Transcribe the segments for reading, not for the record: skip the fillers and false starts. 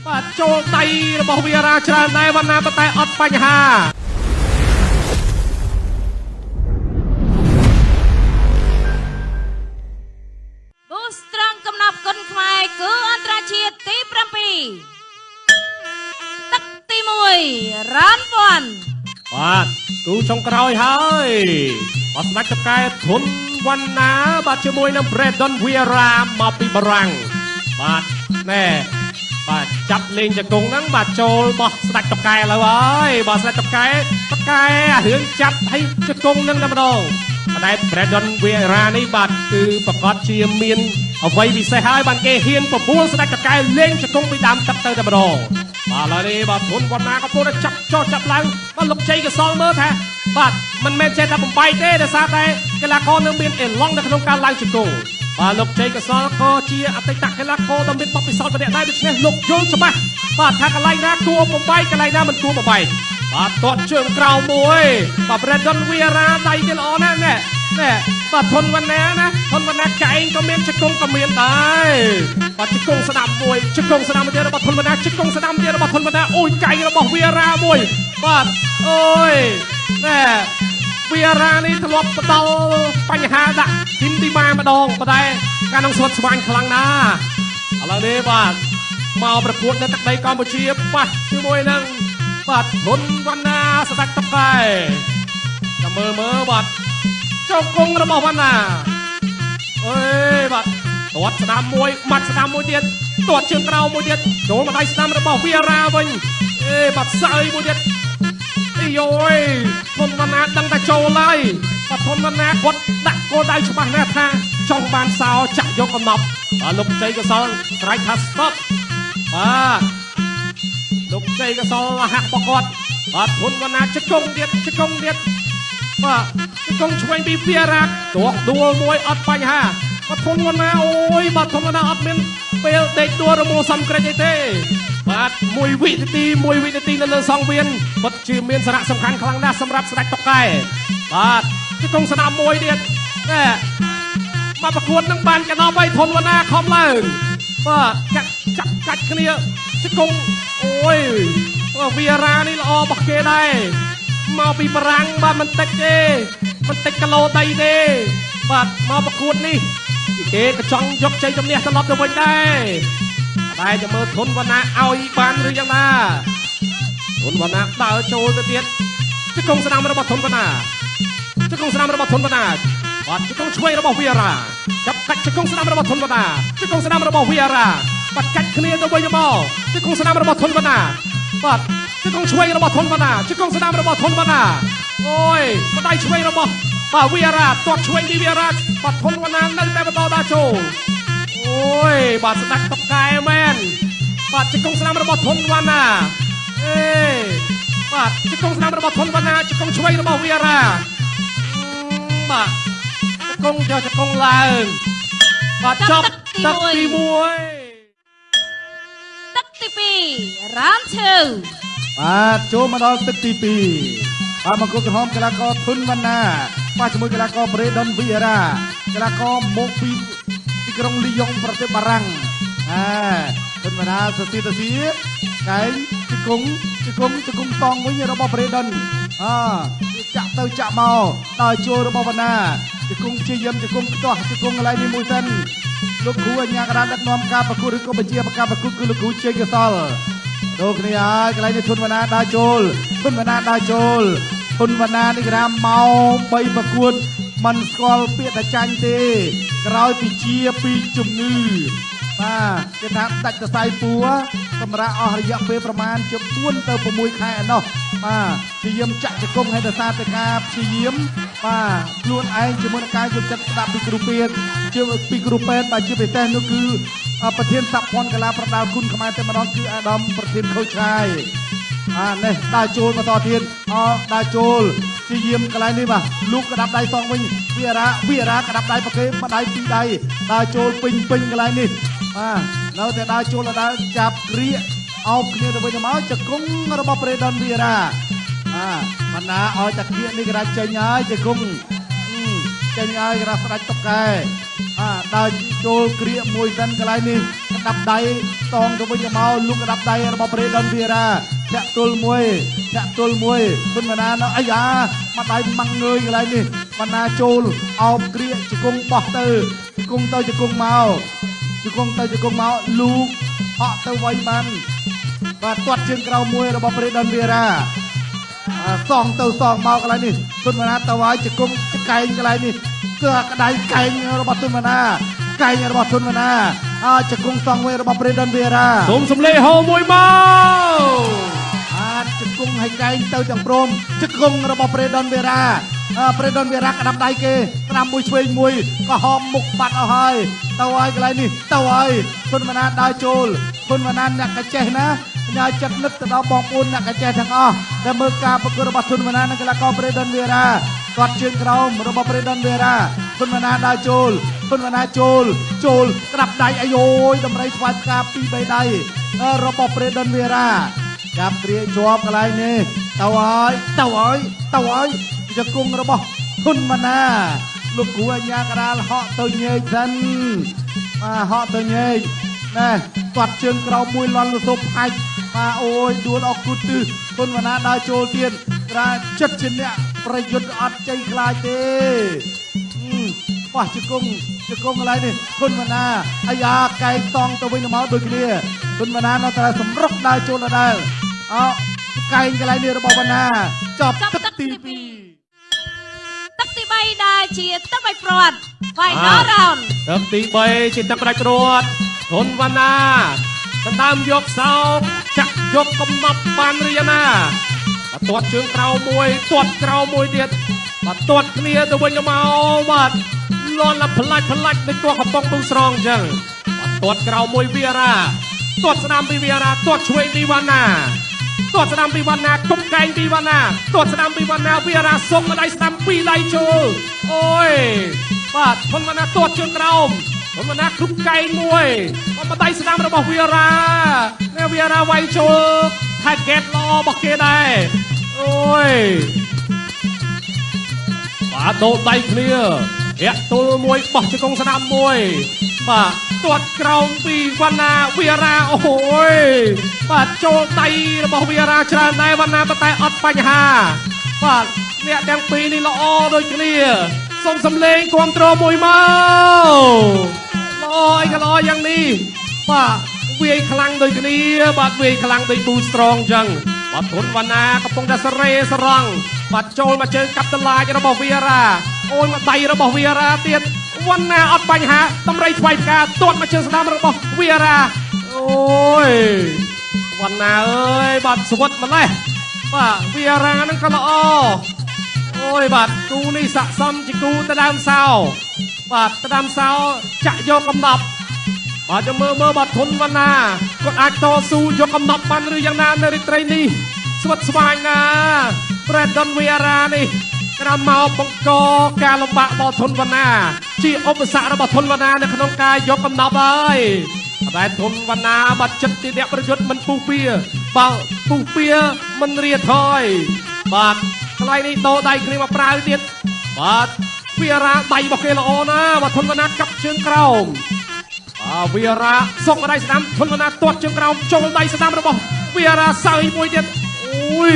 បាទចូលដៃរបស់វារាច្រើនដែរវណ្ណាប៉ុន្តែអត់បញ្ហាគូស្រង់កំណប់គុណខ្មែរគឺអន្តរជាតិទី7ទឹកទី1រ៉ាន់វ៉ាន់បាទគូចុងក្រោយហើយបាទស្ដេចតកែធុនវណ្ណាបាទជាមួយនឹង Brandon Vieira មកពីបារាំងបាទណែបាទចាប់លេងជង្គង់ហ្នឹងបាទចូលបោះស្ដេចតកែលើហើយបាទស្ដេចតកែរឿងចាប់ឲ្យជង្គង់ហ្នឹងតែម្ដងតែ Brandon Vieira នេះបាទគឺប្រកាសជាមានអ្វីពិសេសហើយបានគេហ៊ានបបួលស្ដេចតកែលេងជង្គង់ពីដើមទឹកទៅតែម្ដងបាទឥឡូវនេះបាទធុនវណ្ណាក៏ពោលតែចាប់ចោះចាប់ឡើងបាទលោកជ័យកសលមើលថាបាទមិនមែនចេះតែបំបីទេដោយសារតែកីឡាករនឹងមានអេឡង់នៅក្នុងការឡើងជង្គង់បាទលោកជ័យកសលក៏ជាអតីតកីឡាករដ៏មានបទពិសោធន៍ម្នាក់ដែរដូច្នេះលោកយល់ច្បាស់បាទថាកន្លែងណាគួរបំបីកន្លែងណាមិនគួរបំបីបាទទាត់ជើងក្រោមមួយបាទ Brandon Vieira ដៃគេល្អណាស់ណែបាទធុនវណ្ណាណាធុនវណ្ណាកែងក៏មានជង្គង់ក៏មានដែរបាទជង្គង់ស្ដាំមួយជង្គង់ស្ដាំមួយទៀតរបស់ធុនវណ្ណាជង្គង់ស្ដាំទៀតរបស់ធុនវណ្ណាអូយកែងរបស់ Vieira មួយបាទអូយណែ Vieira នេះធ្លាប់ផ្ដល់បញ្ហាដាក់ធីមទីម៉ាម្ដងប៉ុន្តែការនឹងស្វាត់ស្វាញខ្លាំងណាស់ឥឡូវនេះបាទមកប្រកួតនៅទឹកដីកម្ពុជាប៉ះជាមួយនឹងបាទធុនវណ្ណាស្ដេចតកែចាំមើលបាទជង្គង់របស់វណ្ណាអើយបាទទាត់ស្ដាំមួយម៉ាត់ស្ដាំមួយទៀតទាត់ជើងក្រោមមួយទៀតចូលមកដៃស្ដាំរបស់ Vieira វិញអេបាទសើយមួយទៀតអីយ៉យធុនវណ្ណាដឹងតែចូលហើយបាទធុនវណ្ណាគាត់ដាក់គោលដៅច្បាស់ណាស់ថាចង់បានសោចាក់យកកំណប់បាទលោកជ័យកសលស្រែកថា stop បាទលោកជ័យកសលហាក់បគាត់បាទធុនវណ្ណាជង្គង់ទៀតបាទជង្គង់ឆ្វេងពី Vieira ទាស់ដួលមួយអត់បញ្ហាបាទធុនវណ្ណាអូយបាទធុនវណ្ណាអត់មានពេលដេកដួលរមួលសំក្រិចអីទេបាទ1វិនាទីនៅលើសង្វៀនពិតជាមានសារៈសំខាន់ខ្លាំងណាស់សម្រាប់ស្ដេចតុកែបាទជង្គង់ស្ដាំមួយទៀតមកប្រកួតនឹងបានកណ្ដោបឲ្យធុនវណ្ណាខំឡើងបាទចាក់កាច់គ្នាជង្គង់អូយVieira នេះល្អរបស់គេដែរមកពីបារាំងបាទមិនតិចទេមិនតិចគីឡូដីទេបាទមកប្រកួតនេះគេក៏ចង់យកជ័យជំនះត្រឡប់ទៅវិញដែរតែจะមើលធុនវណ្ណាឲ្យបានឬយ៉ាងណាធុនវណ្ណាដើរចូលទៅទៀតជង្គង់ស្ដាំរបស់ធុនវណ្ណាបាទជង្គង់ឆ្វេងរបស់ Vieira ចាប់កាច់ជង្គង់ស្ដាំរបស់ធុនវណ្ណាជង្គង់ស្ដាំរបស់ Vieira បាទកាច់គ្នាទៅវិញមកជង្គង់ស្ដាំរបស់ធុនវណ្ណាបាទជង្គង់ឆ្វេងរបស់ធុនវណ្ណាជង្គង់ស្ដាំរបស់ធុនវណ្ណាអូយម្ដាយឆ្វេងរបស់បាទ Vieira ទាត់ឆ្វេងពី Vieira បាទធុនវណ្ណានៅតែបន្តដើរចូលអូយបាទស្ដេចតុកែមែនបាទជង្គង់ស្ដាំរបស់ធុនវណ្ណាអេបាទជង្គង់ស្ដាំរបស់ធុនវណ្ណាជង្គង់ឆ្វេងរបស់ Vieira បាទជង្គង់ឡើងបាទចប់ទឹកទី1ទឹកទី2 round 2បាទចូលមកដល់ទឹកទី2បាទមកគូក្រហមកីឡាករធុនវណ្ណាបាទជាមួយកីឡាករ Brandon Vieira កីឡាករមកពីទីក្រុងលីយ៉ុងប្រទេសបារាំងធុនវណ្ណាសស៊ីកែងជង្គង់តងវិញរបស់ Brandon ចាក់ទៅចាក់មកដល់ចូលរបស់វណ្ណាជង្គង់ជាយឹមជង្គង់ខ្ទាស់ជង្គង់កន្លែងនេះមួយសិនលោកគ្រូអញ្ញាកណ្ដាលដឹកនាំការប្រកួតឬក៏បញ្ជាការប្រកួតគឺលោកគ្រូជ័យកសលដូចគ្នាហើយកន្លែងនេះធុនវណ្ណាដើរចូលធុនវណ្ណានេះក្រាមម៉ោង3ប្រកួតមិនស្គាល់ពាក្យថាចាញ់ទេក្រោយពីជាពីជំងឺបាទគេថាដាច់សរសៃពួរសម្រាប់អស់រយៈពេលប្រមាណជា4ទៅ6ខែឯណោះបាទព្យាយាមចាក់ជង្គង់ឲ្យដោយសារតែការព្យាយាមបាទខ្លួនឯងជាមួយនឹងការយកចិត្តស្ដាប់ពីគ្រូពេទ្យបាទជាពិសេសនោះគឺប្រធានសហព័ន្ធកីឡាប្រដាល់គុណខ្មែរតែម្ដងគឺអាដាមប្រធានខូចឆាយនេះដើរចូលបន្តទៀតដើរចូលព្យាយាមកន្លែងនេះបាទលោកក្តាប់ដៃសងវិញVieiraក្តាប់ដៃប្រគេម្ដាយពីរដៃដើរចូលពេញកន្លែងនេះបាទនៅតែដើរចូលដើរចាប់ក្រៀកអោបគ្នាទៅវិញទៅមកជង្គង់របស់ Brandon Vieira បណ្ណាឲ្យតាគៀកនេះក្រាច់ចេញហើយជង្គង់ ចេញឲ្យរាស្ដាច់តុកកែដើរចូលគ្រាមួយសិនកន្លែងនេះក្តាប់ដៃតងទៅវិញទៅមកលូកក្តាប់ដៃរបស់ប្រេដនវីរ៉ាធាក់ទល់មួយគុណមណាអាយ៉ាមកដៃម៉ាំងងើយកន្លែងនេះបណ្ណាចូលអោបគ្រាជង្គង់បោះទៅជង្គង់ទៅជង្គង់មកលូកអក់ទៅវិញបានបាទទាត់ជើងក្រៅមួយរបស់ប្រេដនវីរ៉ាសងទៅសងមកកន្លែងនេះគុណមណាទៅឲ្យជង្គង់ចកែងកន្លែងនេះគឺក្តៅកែងរបស់ទុនមណាជង្គង់សងមួយរបស់ប្រេដនវីរ៉ា សូមសំលេងហោមួយមក ជង្គង់ឲ្យកែងទៅទាំងព្រមជង្គង់របស់ប្រេដនវីរ៉ាក្តាប់ដៃគេក្តាប់មួយឆ្វេងមួយក៏ហមមុខបាត់អស់ហើយទៅឲ្យកន្លែងនេះទៅឲ្យគុណមណាដើរចូលគុណមណាអ្នកកចេះណាញ៉ាយចិត្តនឹកទៅដល់បងប្អូនអ្នកកចេះទាំងអស់ដែលមើលការប្រកួតរបស់គុណមណានិងកីឡាករប្រេដនវីរ៉ាគាត់ជើងក្រោមរបស់ប្រេដនវីរ៉ាគុណមណាដើរចូលចូលក្តាប់ដៃអាយយតម្រៃស្វាយផ្កាពីរបីដៃរបស់ប្រេដនវីរ៉ាចាប់គ្រាជាប់កន្លែងនេះទៅហើយជង្គង់របស់គុណមណាលោកគ្រូអញ្ញាកដាលហក់ទៅញែកសិនហក់ទៅញែកណែគាត់ជើងក្រោមមួយលន់លសុបហាច់អូយដួលអកគូទិគុណមណាដើរចូលទៀតក្រាចិត្តជាអ្នកប្រយុទ្ធអត់ជ័យខ្លាចទេបោះជង្គង់កន្លែងនេះគុណមណាអាយ៉ាកែងតងទៅវិញទៅមកដូចគ្នាគុណមណានៅតែសម្រុកដើរចូលដដែលកែងកន្លែងនេះរបស់វណ្ណាចប់ទឹកទី2ទឹកទី3ដែលជាទឹកឲ្យព្រាត់ Final round ទឹកទី3ជាទឹកផ្ដាច់ព្រាត់គុណវណ្ណាដណ្ដើមយកសោកចាក់យកកំណប់បានឬយ៉ាងណាទាត់ជើងក្រៅមួយទាត់ក្រៅមួយទៀតទាត់គ្នាទៅវិញទៅមកបាទលន់ឡាផ្លាច់ដូចទោះកំប៉ុងពងស្រងអញ្ចឹងទាត់ក្រៅមួយវីរ៉ាទាត់ស្ដាំពីវីរ៉ាទាត់ឆ្វេងពីវណ្ណាទាត់ស្ដាំពីវណ្ណាគប់កែងពីវណ្ណាទាត់ស្ដាំពីវណ្ណាវីរ៉ាសុំម្ដាយស្ដាំពីរដៃចូលអូយបាទគុណវណ្ណាទាត់ជើងក្រោមគុណវណ្ណាគ្រប់កែងមួយម្ដាយស្ដាំរបស់វីរ៉ានេះវីរ៉ាវាយចូលថែកេតល្អរបស់គេដែរអូយបាទដោដៃគ្នារាក់ទល់មួយបោះជង្គង់ស្ដាំមួយបាទទាត់ក្រោមពីវណ្ណាវីរ៉ាអូយបាទចូលដៃរបស់វីរ៉ាច្រើនដែរវណ្ណាតែអត់បញ្ហាបាទអ្នកទាំងពីរនេះល្អដូចគ្នាសូមសំលេងគាំទ្រមួយមកល្អអីក៏ល្អយ៉ាងនេះបាទវាយខ្លាំងដូចគ្នាបាទវាយខ្លាំងដូច Boo Strong អញ្ចឹងបាទគុណវណ្ណាកំពុងតែសរេសរង់បាទចូលមកជើងកាប់តឡាចរបស់វីរ៉ាអូនមកដៃរបស់វីរ៉ាទៀតវណ្ណាអត់បញ្ហាតម្រៃឆ្វៃផ្កាទាត់មកជើងស្ដាំរបស់វីរ៉ាអូយវណ្ណាអើយបាទស្វិតម្លេះបាទវីរ៉ាហ្នឹងក៏ល្អអូយបាទគូនេះស័ក្តិសមជាគូទៅដើមសោបាទទៅដើមសោចាក់យកកំណប់បាទចាំមើលបាទធុនវណ្ណាគាត់អាចតស៊ូយកកំណប់បានឬយ៉ាងណានៅរាត្រីនេះស្វិតស្វាញណាប្រេដនវីរ៉ានេះក្រោមមកបង្កការលំបាករបស់ធុនវណ្ណាជាឧបសគ្គរបស់ធុនវណ្ណានៅក្នុងការយកកំណប់ហើយតែធុនវណ្ណាបាត់ចិត្តទីអ្នកប្រយុទ្ធមិនពុះពៀបើពុះពៀមិនរៀថយបាទកន្លែងនេះដោដៃគ្នាមកប្រើទៀតបាទវីរ៉ាដៃរបស់គេល្អណាស់បាទធុនវណ្ណាកាប់ជើងក្រោមវីរ៉ាសុកដៃស្ដាំធុនវណ្ណាទាត់ជើងក្រោមចូលដៃស្ដាំរបស់វីរ៉ាសើយមួយទៀតអូយ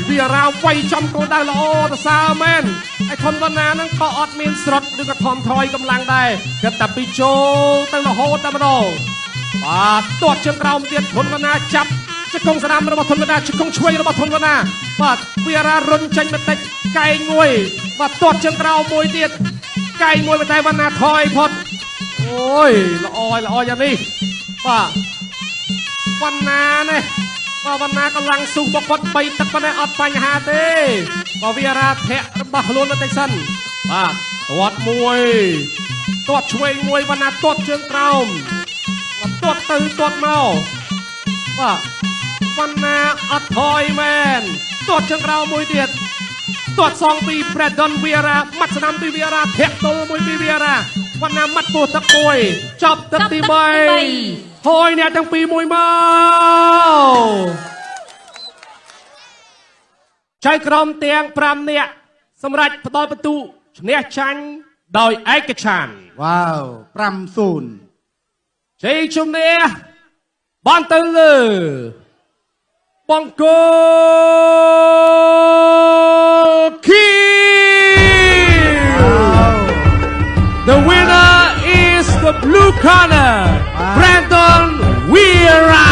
វីរ៉ាវាយចំគោលដៅល្អទៅសើមែនហើយធុនវណ្ណាហ្នឹងក៏អត់មានស្រុតឬក៏ថមថយកម្លាំងដែរគាត់តែពីចូលទៅរហូតតែម្ដងបាទទាត់ជើងក្រោមទៀតធុនវណ្ណាចាប់ជង្គង់ស្ដាំរបស់ធុនវណ្ណាជង្គង់ឆ្វេងរបស់ធុនវណ្ណាបាទវីរ៉ារុញចេញបន្តិចកែងមួយបាទទាត់ជើងក្រោមមួយទៀតកែងមួយតែវណ្ណាថយផុតអូយល្អយ៉ាងនេះបាទវណ្ណានេះបាទវណ្ណាកម្លាំងស៊ូបុកគាត់3ទឹកប៉ុណ្ណេះអត់បញ្ហាទេបាទវីរ៉ាធាក់របស់ខ្លួនបន្តិចសិនបាទទាត់មួយទាត់ឆ្វេងមួយវណ្ណាទាត់ជើងក្រោមទាត់ទៅទាត់មកបាទវណ្ណាអត់ថយមែនទាត់ជើងក្រោមមួយទៀតទាត់សងពីប្រេដនវីរ៉ាមាត់ស្ដាំពីវីរ៉ាធាក់ទល់មួយពីវីរ៉ាវណ្ណាមាត់ពោះទឹកមួយចប់ទឹកទី3ហើយអ្នកទាំងពីរមួយមកចៅក្រមទាំង5នាក់សម្រាប់ផ្ដល់បន្ទូឈ្នះចាញ់ ដោយឯកច្ឆាន វ៉ាវ5-0 ជ័យជំនះបានទៅលើបង្គោលគី The winner is the blue corner Brandon Vieira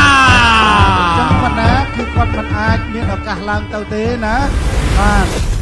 ចឹងប៉ុណ្ណាគឺគាត់មិនអាចមានឱកាសឡើងទៅទេណាបាទ